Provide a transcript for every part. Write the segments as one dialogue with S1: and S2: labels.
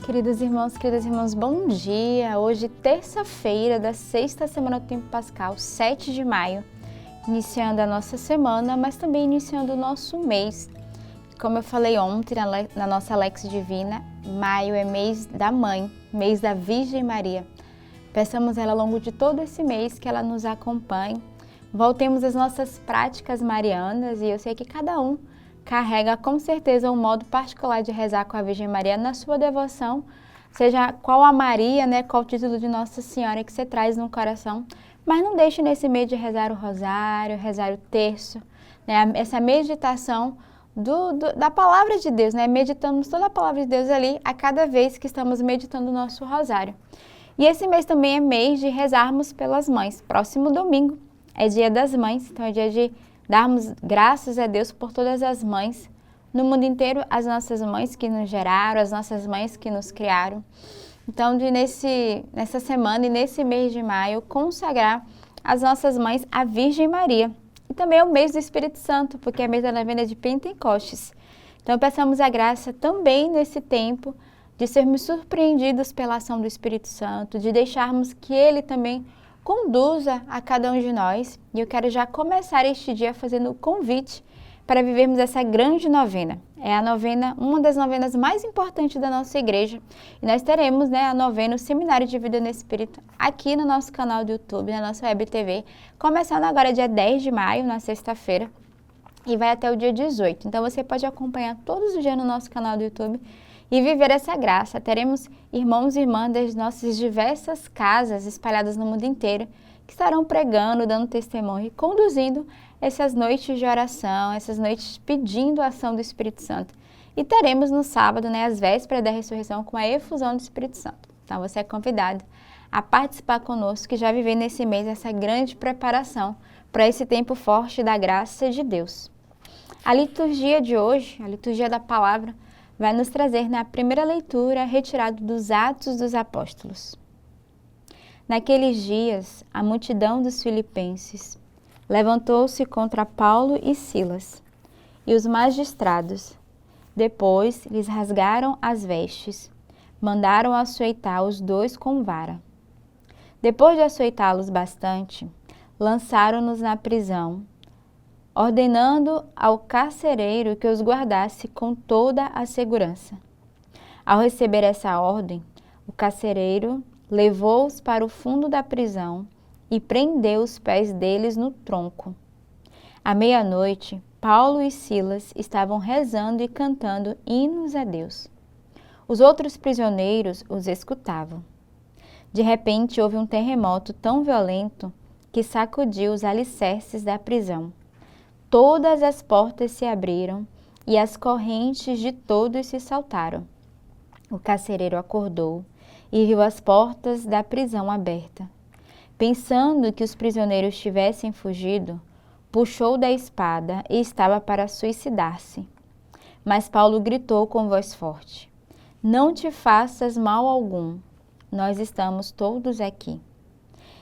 S1: Queridas irmãs, bom dia! Hoje, terça-feira da sexta semana do Tempo Pascal, 7 de maio, iniciando a nossa semana, mas também iniciando o nosso mês. Como eu falei ontem na nossa Lex Divina, maio é mês da Mãe, mês da Virgem Maria. Peçamos ela ao longo de todo esse mês que ela nos acompanhe. Voltemos às nossas práticas marianas e eu sei que cada um carrega com certeza um modo particular de rezar com a Virgem Maria na sua devoção, seja qual a Maria, qual o título de Nossa Senhora que você traz no coração, mas não deixe nesse mês de rezar o rosário, rezar o terço, essa meditação da palavra de Deus, meditamos toda a palavra de Deus ali a cada vez que estamos meditando o nosso rosário. E esse mês também é mês de rezarmos pelas mães. Próximo domingo é dia das mães, então é dia de darmos graças a Deus por todas as mães no mundo inteiro, as nossas mães que nos geraram, as nossas mães que nos criaram. Então, nessa semana e nesse mês de maio, consagrar as nossas mães à Virgem Maria. E também é o mês do Espírito Santo, porque é mês da novena de Pentecostes. Então, peçamos a graça também nesse tempo de sermos surpreendidos pela ação do Espírito Santo, de deixarmos que Ele também conduza a cada um de nós. E eu quero já começar este dia fazendo o convite para vivermos essa grande novena. É a novena, uma das novenas mais importantes da nossa igreja. E nós teremos a novena, o Seminário de Vida no Espírito, aqui no nosso canal do YouTube, na nossa Web TV, começando agora dia 10 de maio, na sexta-feira, e vai até o dia 18. Então você pode acompanhar todos os dias no nosso canal do YouTube e viver essa graça. Teremos irmãos e irmãs das nossas diversas casas espalhadas no mundo inteiro que estarão pregando, dando testemunho e conduzindo essas noites de oração, essas noites pedindo a ação do Espírito Santo. E teremos no sábado, as vésperas da ressurreição, com a efusão do Espírito Santo. Então você é convidado a participar conosco e já viver nesse mês essa grande preparação para esse tempo forte da graça de Deus. A liturgia de hoje, a liturgia da palavra, vai nos trazer na primeira leitura retirado dos Atos dos Apóstolos. Naqueles dias, a multidão dos filipenses levantou-se contra Paulo e Silas, e os magistrados, depois, lhes rasgaram as vestes, mandaram açoitar os dois com vara. Depois de açoitá-los bastante, lançaram-nos na prisão, ordenando ao carcereiro que os guardasse com toda a segurança. Ao receber essa ordem, o carcereiro levou-os para o fundo da prisão e prendeu os pés deles no tronco. À meia-noite, Paulo e Silas estavam rezando e cantando hinos a Deus. Os outros prisioneiros os escutavam. De repente, houve um terremoto tão violento que sacudiu os alicerces da prisão. Todas as portas se abriram e as correntes de todos se saltaram. O carcereiro acordou e viu as portas da prisão abertas. Pensando que os prisioneiros tivessem fugido, puxou da espada e estava para suicidar-se. Mas Paulo gritou com voz forte: "Não te faças mal algum, nós estamos todos aqui."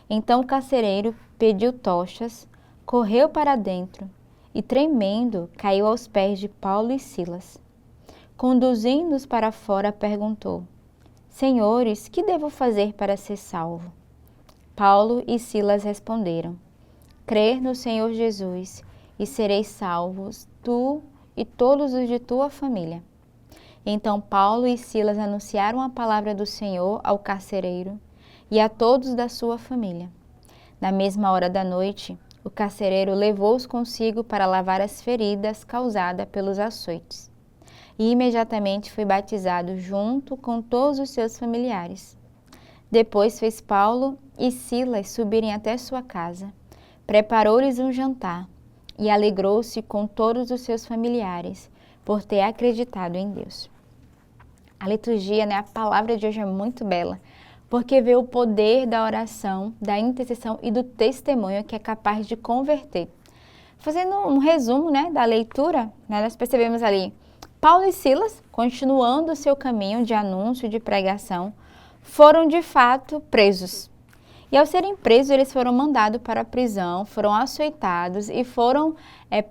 S1: Então o carcereiro pediu tochas, correu para dentro e, tremendo, caiu aos pés de Paulo e Silas. Conduzindo-os para fora, perguntou: "Senhores, que devo fazer para ser salvo?" Paulo e Silas responderam: "Crer no Senhor Jesus e sereis salvos, tu e todos os de tua família." Então Paulo e Silas anunciaram a palavra do Senhor ao carcereiro e a todos da sua família. Na mesma hora da noite, o carcereiro levou-os consigo para lavar as feridas causadas pelos açoites. E imediatamente foi batizado junto com todos os seus familiares. Depois fez Paulo e Silas subirem até sua casa, preparou-lhes um jantar e alegrou-se com todos os seus familiares por ter acreditado em Deus. A liturgia, a palavra de hoje é muito bela, porque vê o poder da oração, da intercessão e do testemunho que é capaz de converter. Fazendo um resumo da leitura, nós percebemos ali Paulo e Silas, continuando o seu caminho de anúncio, de pregação, foram de fato presos. E ao serem presos, eles foram mandados para a prisão, foram açoitados e foram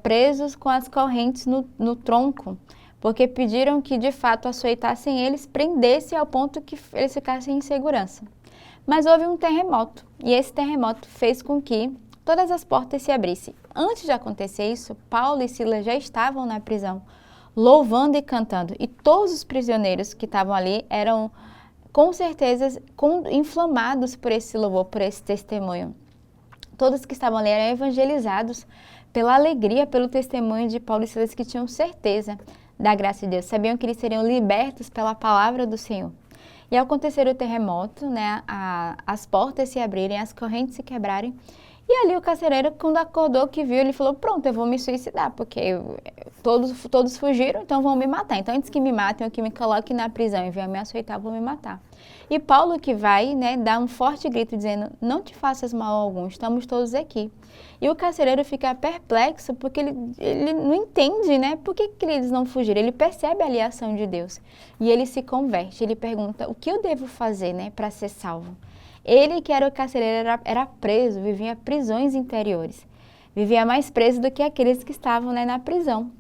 S1: presos com as correntes no tronco, porque pediram que de fato açoitassem eles, prendessem ao ponto que eles ficassem em segurança. Mas houve um terremoto, e esse terremoto fez com que todas as portas se abrissem. Antes de acontecer isso, Paulo e Silas já estavam na prisão, louvando e cantando, e todos os prisioneiros que estavam ali eram, com certeza, inflamados por esse louvor, por esse testemunho. Todos que estavam ali eram evangelizados pela alegria, pelo testemunho de Paulo e Silas, que tinham certeza da graça de Deus, sabiam que eles seriam libertos pela palavra do Senhor. E ao acontecer o terremoto, né, as portas se abrirem, as correntes se quebrarem, e ali o carcereiro, quando acordou, que viu, ele falou, pronto, eu vou me suicidar, porque todos fugiram, então vão me matar. Então, antes que me matem ou que me coloquem na prisão e venham me açoitar, vão me matar. E Paulo que vai, né, dá um forte grito dizendo, não te faças mal algum, estamos todos aqui. E o carcereiro fica perplexo porque ele não entende, né, por que eles não fugiram. Ele percebe ali a ação de Deus e ele se converte, ele pergunta, o que eu devo fazer, né, para ser salvo? Ele, que era o carcereiro, era preso, vivia prisões interiores. Vivia mais preso do que aqueles que estavam, né, na prisão.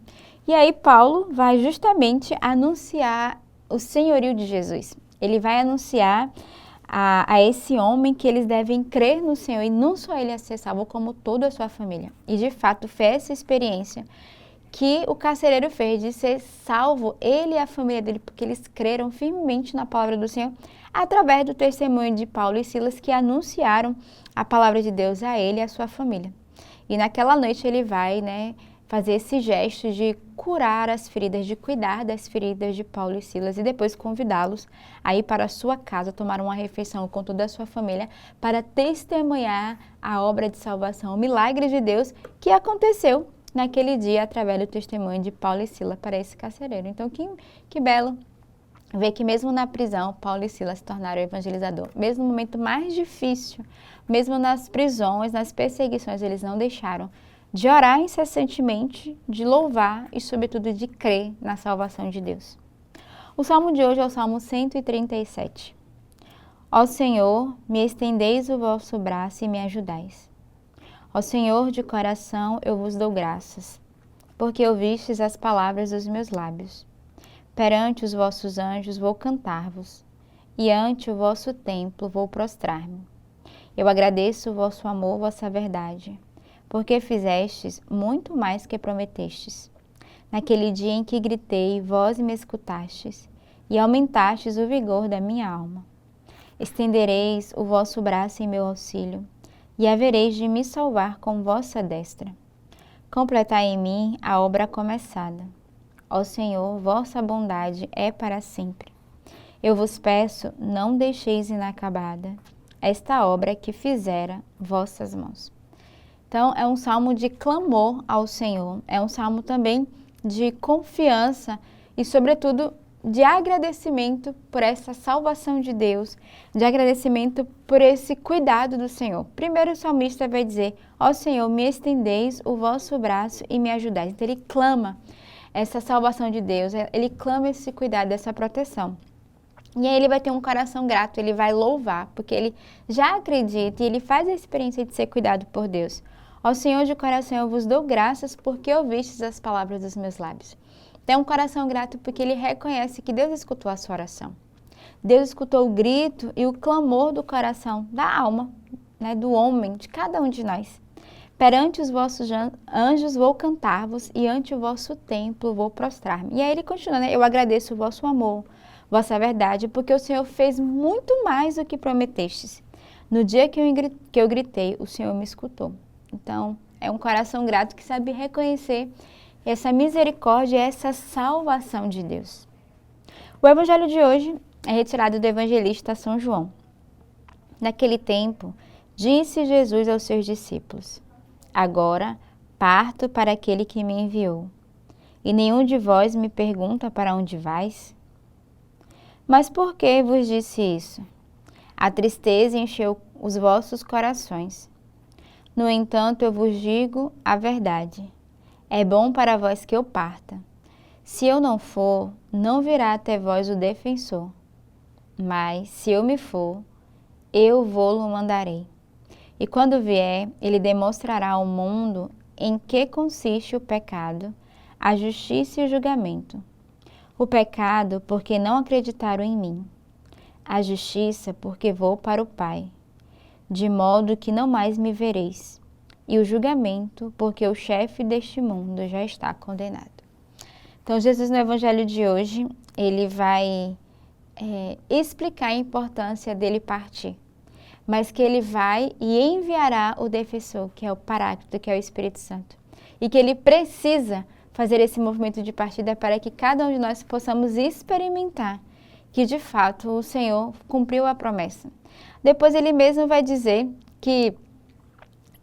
S1: E aí Paulo vai justamente anunciar o senhorio de Jesus. Ele vai anunciar a esse homem que eles devem crer no Senhor, e não só ele a ser salvo, como toda a sua família. E de fato foi essa experiência que o carcereiro fez de ser salvo, ele e a família dele, porque eles creram firmemente na palavra do Senhor, através do testemunho de Paulo e Silas, que anunciaram a palavra de Deus a ele e a sua família. E naquela noite ele vai, né, fazer esse gesto de curar as feridas, de cuidar das feridas de Paulo e Silas, e depois convidá-los a ir para a sua casa, tomar uma refeição com toda a sua família, para testemunhar a obra de salvação, o milagre de Deus que aconteceu naquele dia, através do testemunho de Paulo e Silas para esse carcereiro. Então, que belo ver que mesmo na prisão, Paulo e Silas se tornaram evangelizador. Mesmo no momento mais difícil, mesmo nas prisões, nas perseguições, eles não deixaram de orar incessantemente, de louvar e, sobretudo, de crer na salvação de Deus. O salmo de hoje é o Salmo 137. Ó Senhor, me estendeis o vosso braço e me ajudais. Ó Senhor, de coração eu vos dou graças, porque ouvistes as palavras dos meus lábios. Perante os vossos anjos vou cantar-vos, e ante o vosso templo vou prostrar-me. Eu agradeço o vosso amor, vossa verdade, porque fizestes muito mais que prometestes. Naquele dia em que gritei, vós me escutastes, e aumentastes o vigor da minha alma. Estendereis o vosso braço em meu auxílio, e havereis de me salvar com vossa destra. Completai em mim a obra começada. Ó Senhor, vossa bondade é para sempre. Eu vos peço, não deixeis inacabada esta obra que fizera vossas mãos. Então, é um salmo de clamor ao Senhor, é um salmo também de confiança e, sobretudo, de agradecimento por essa salvação de Deus, de agradecimento por esse cuidado do Senhor. Primeiro o salmista vai dizer, ó Senhor, me estendeis o vosso braço e me ajudais. Então ele clama essa salvação de Deus, ele clama esse cuidado, essa proteção. E aí ele vai ter um coração grato, ele vai louvar, porque ele já acredita e ele faz a experiência de ser cuidado por Deus. Ó Senhor, de coração eu vos dou graças porque ouvistes as palavras dos meus lábios. Tem um coração grato porque ele reconhece que Deus escutou a sua oração. Deus escutou o grito e o clamor do coração, da alma, né, do homem, de cada um de nós. Perante os vossos anjos vou cantar-vos e ante o vosso templo vou prostrar-me. E aí ele continua, né? Eu agradeço o vosso amor, vossa verdade, porque o Senhor fez muito mais do que prometestes. No dia que eu gritei, o Senhor me escutou. Então, é um coração grato que sabe reconhecer essa misericórdia e essa salvação de Deus. O evangelho de hoje é retirado do evangelista São João. Naquele tempo, disse Jesus aos seus discípulos, agora parto para aquele que me enviou, e nenhum de vós me pergunta para onde vais? Mas por que vos disse isso? A tristeza encheu os vossos corações. No entanto, eu vos digo a verdade. É bom para vós que eu parta. Se eu não for, não virá até vós o defensor. Mas, se eu me for, eu vou-lo mandarei. E quando vier, ele demonstrará ao mundo em que consiste o pecado, a justiça e o julgamento. O pecado, porque não acreditaram em mim. A justiça, porque vou para o Pai, de modo que não mais me vereis. E o julgamento, porque o chefe deste mundo já está condenado. Então, Jesus, no Evangelho de hoje, ele vai explicar a importância dele partir, mas que ele vai e enviará o defensor, que é o Paráclito, que é o Espírito Santo, e que ele precisa fazer esse movimento de partida para que cada um de nós possamos experimentar que, de fato, o Senhor cumpriu a promessa. Depois ele mesmo vai dizer que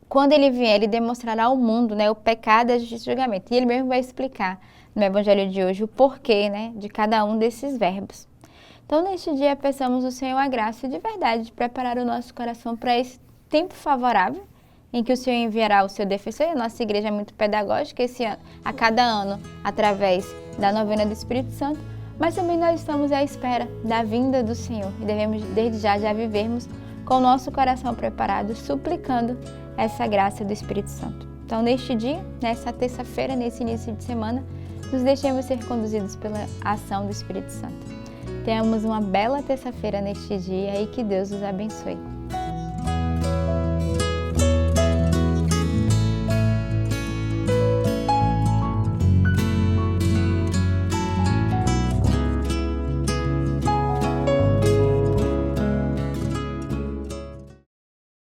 S1: quando ele vier, ele demonstrará ao mundo, o pecado, a justiça e o julgamento. E ele mesmo vai explicar no Evangelho de hoje o porquê, de cada um desses verbos. Então, neste dia, peçamos ao Senhor a graça de verdade de preparar o nosso coração para esse tempo favorável, em que o Senhor enviará o seu defensor. E a nossa igreja é muito pedagógica esse ano, a cada ano, através da novena do Espírito Santo, mas também nós estamos à espera da vinda do Senhor e devemos, desde já vivermos com o nosso coração preparado, suplicando essa graça do Espírito Santo. Então, neste dia, nessa terça-feira, nesse início de semana, nos deixemos ser conduzidos pela ação do Espírito Santo. Tenhamos uma bela terça-feira neste dia e que Deus os abençoe.